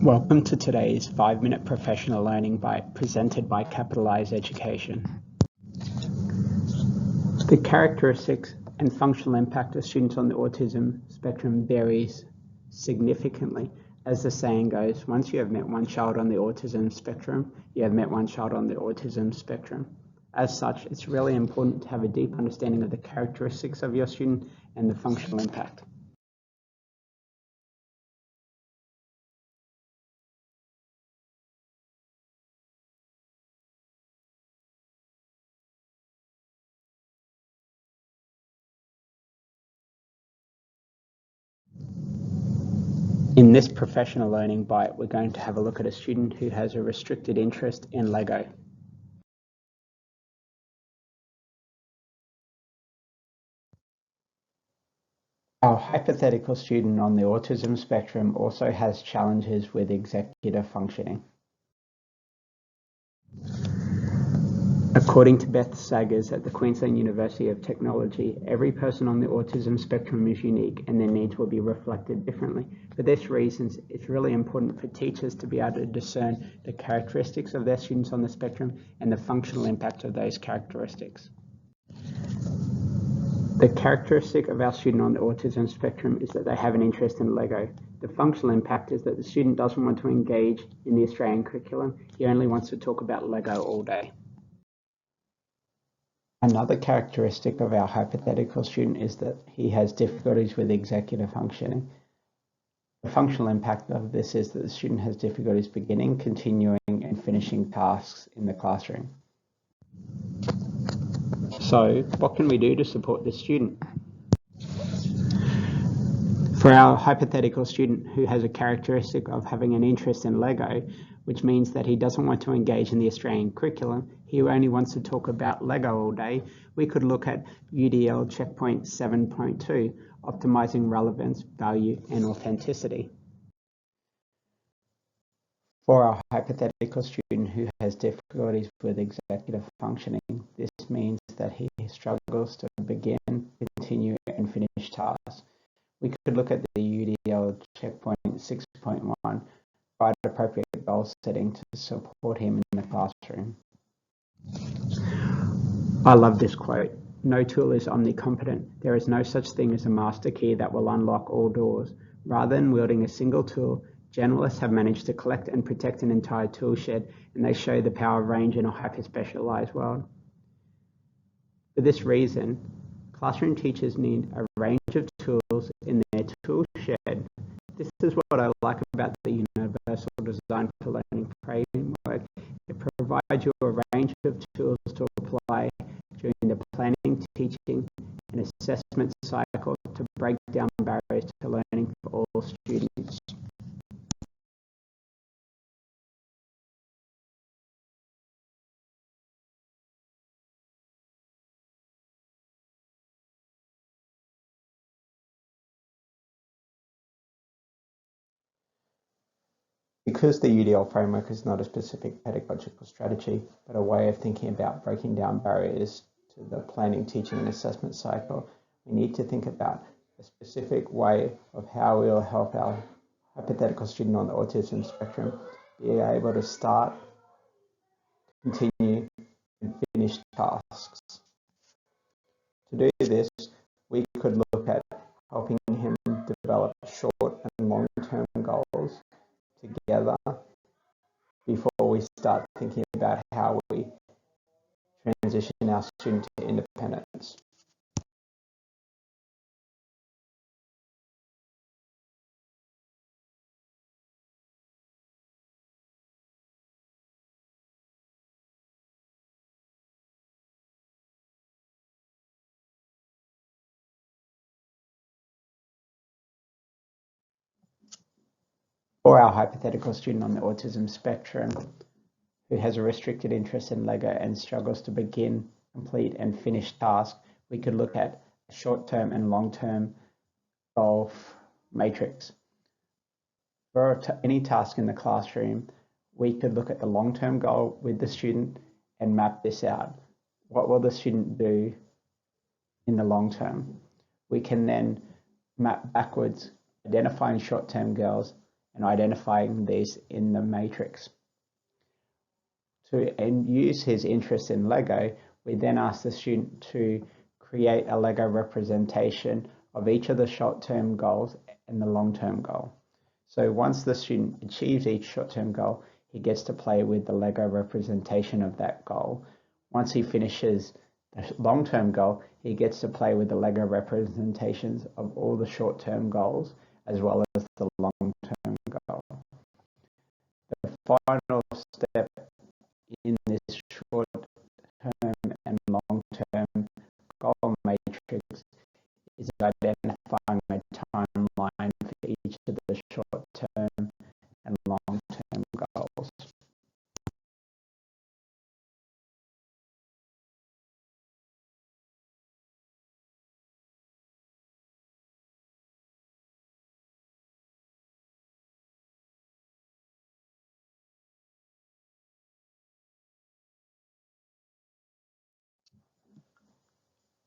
Welcome to today's 5-minute professional learning presented by CAPITALISE Education. The characteristics and functional impact of students on the autism spectrum varies significantly. As the saying goes, once you have met one child on the autism spectrum, you have met one child on the autism spectrum. As such, it's really important to have a deep understanding of the characteristics of your student and the functional impact. In this professional learning bite, we're going to have a look at a student who has a restricted interest in LEGO. Our hypothetical student on the autism spectrum also has challenges with executive functioning. According to Beth Saggers at the Queensland University of Technology, every person on the autism spectrum is unique and their needs will be reflected differently. For this reason, it's really important for teachers to be able to discern the characteristics of their students on the spectrum and the functional impact of those characteristics. The characteristic of our student on the autism spectrum is that they have an interest in LEGO. The functional impact is that the student doesn't want to engage in the Australian curriculum. He only wants to talk about LEGO all day. Another characteristic of our hypothetical student is that he has difficulties with executive functioning. The functional impact of this is that the student has difficulties beginning, continuing, and finishing tasks in the classroom. So, what can we do to support this student? For our hypothetical student who has a characteristic of having an interest in LEGO, which means that he doesn't want to engage in the Australian curriculum, he only wants to talk about LEGO all day, we could look at UDL checkpoint 7.2, optimizing relevance, value, and authenticity. For our hypothetical student who has difficulties with executive functioning, this means that he struggles to begin, continue, and finish tasks. We could look at the UDL checkpoint 6.1, provide appropriate goal setting to support him in the classroom. I love this quote. No tool is omnicompetent. There is no such thing as a master key that will unlock all doors. Rather than wielding a single tool, generalists have managed to collect and protect an entire tool shed, and they show the power of range in a hyper-specialized world. For this reason, classroom teachers need a range of tools in their tool shed. This is what I like about the Universal Design for Learning framework. It provides you a range of tools to apply during the planning, teaching, and assessment cycle to break down barriers to learning for all students. Because the UDL framework is not a specific pedagogical strategy, but a way of thinking about breaking down barriers to the planning, teaching, and assessment cycle, we need to think about a specific way of how we will help our hypothetical student on the autism spectrum be able to start, continue, and finish tasks. To do this, we could look at helping him develop short and long-term goals together before we start thinking about how we transition our student to independence. For our hypothetical student on the autism spectrum who has a restricted interest in LEGO and struggles to begin, complete, and finish tasks, we could look at a short-term and long-term goal matrix. For any task in the classroom, we could look at the long-term goal with the student and map this out. What will the student do in the long term? We can then map backwards, identifying short-term goals and identifying these in the matrix. To use his interest in LEGO, we then ask the student to create a LEGO representation of each of the short-term goals and the long-term goal. So once the student achieves each short-term goal, he gets to play with the LEGO representation of that goal. Once he finishes the long-term goal, he gets to play with the LEGO representations of all the short-term goals as well as the long-term goal. The final step in this short-term and long-term goal matrix is identifying a timeline for each of the short-term and long-term goals.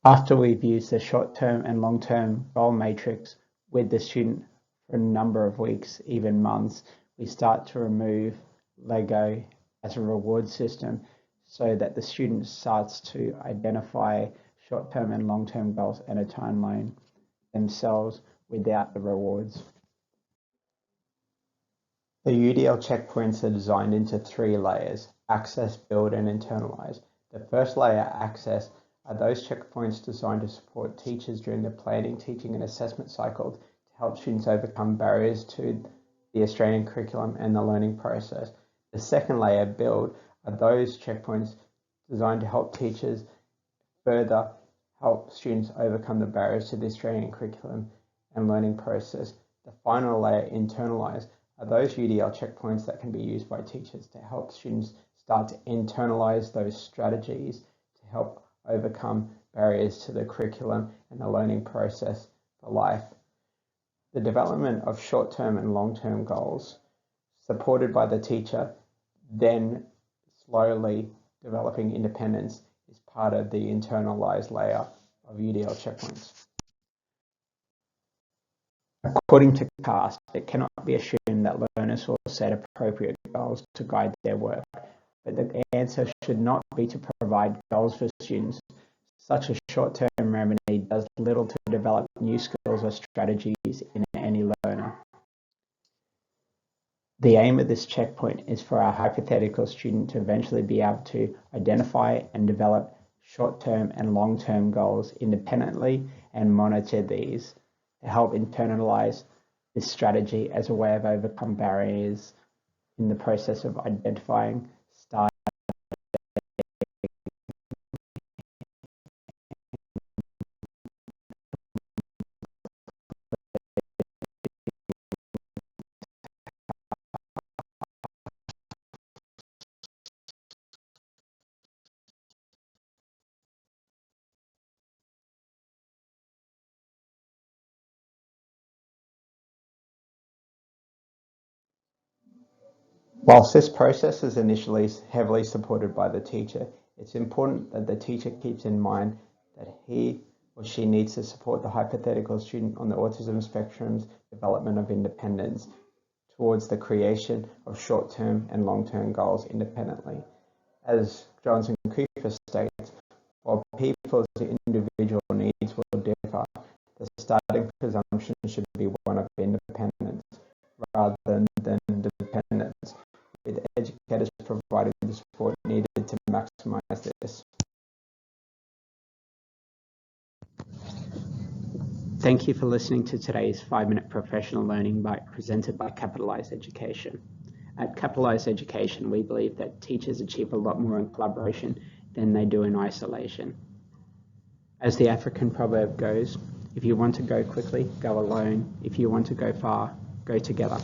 After we've used the short-term and long-term goal matrix with the student for a number of weeks, even months, we start to remove LEGO as a reward system so that the student starts to identify short-term and long-term goals and a timeline themselves without the rewards. The UDL checkpoints are designed into 3 layers: access, build, and internalize. The first layer, access, are those checkpoints designed to support teachers during the planning, teaching, and assessment cycle to help students overcome barriers to the Australian curriculum and the learning process. The second layer, build, are those checkpoints designed to help teachers further help students overcome the barriers to the Australian curriculum and learning process. The final layer, internalize, are those UDL checkpoints that can be used by teachers to help students start to internalize those strategies to help overcome barriers to the curriculum and the learning process for life. The development of short-term and long-term goals, supported by the teacher, then slowly developing independence, is part of the internalized layer of UDL checkpoints. According to CAST, it cannot be assumed that learners will set appropriate goals to guide their work, but the answer should not be to provide goals for students. Such a short-term remedy does little to develop new skills or strategies in any learner. The aim of this checkpoint is for our hypothetical student to eventually be able to identify and develop short-term and long-term goals independently and monitor these to help internalize this strategy as a way of overcome barriers in the process of identifying, starting, Whilst this process is initially heavily supported by the teacher, it's important that the teacher keeps in mind that he or she needs to support the hypothetical student on the autism spectrum's development of independence towards the creation of short-term and long-term goals independently. As Johnson Cooper states, while people's individual needs will differ, the starting presumption should be one of independence rather than dependence, with educators providing the support needed to maximize this. Thank you for listening to today's 5-minute professional learning bite presented by CAPITALISE Education. At CAPITALISE Education, we believe that teachers achieve a lot more in collaboration than they do in isolation. As the African proverb goes, if you want to go quickly, go alone. If you want to go far, go together.